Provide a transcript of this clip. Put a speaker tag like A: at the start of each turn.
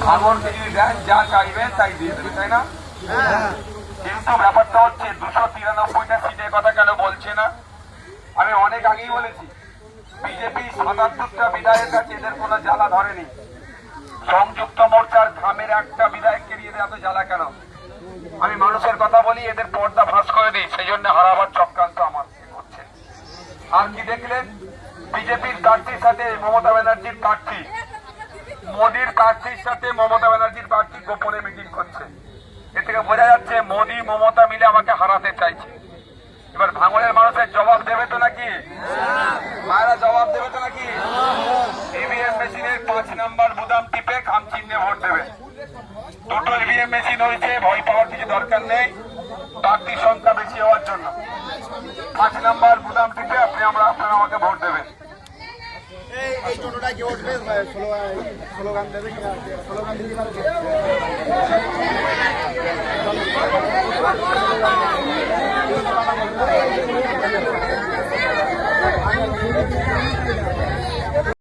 A: ভাঙড়কে যদি দেন যা চাইবেন তাই দিয়ে দেবে, তাই না? কিন্তু ব্যাপারটা হচ্ছে 293টা সিটের কথা কেন বলছে না? আমি অনেক আগেই বলেছি, বিজেপি 77টা বিধায়কের কাছে এদের কোনো জ্বালা ধরেনি। সংযুক্ত মোর্চার ধামের একটা বিধায়ককে দিয়ে এত জ্বালা কেন? আমি মানুষের কথা বলি, এদের পর্দা ফাঁস করে দিই, সেই জন্য হারাবার চক্রান্ত আমার হচ্ছে। আর কি দেখলেন? বিজেপির প্রার্থীর সাথে মমতা ব্যানার্জির প্রার্থী, মোদীর প্রার্থীর সাথে মমতা ব্যানার্জির প্রার্থী গোপনে মিটিং করছে। এ থেকে বোঝা যাচ্ছে মোদী মমতা মিলে আমাকে হারাতে চাইছে। এবার ভাঙড়ের মানুষের জবাব দেবে তো নাকি? মায়েরা জবাব দেবে তো নাকি? ইভিএম মেশিনের 5 নম্বর বুদাম টিপে খাম চিহ্নে ভোট দেবে। দুটো ইভিএম মেশিন হয়েছে, ভয় পাওয়ার কিছু দরকার নেই, প্রার্থীর সংখ্যা বেশি হওয়ার জন্য। 5 নম্বর বুদাম টিপে আপনারা আমাকে ভোট দেবেন।
B: এই টোটোটা কি উঠবে? স্লোগান দেবে, স্লোগান দিতে পারবে।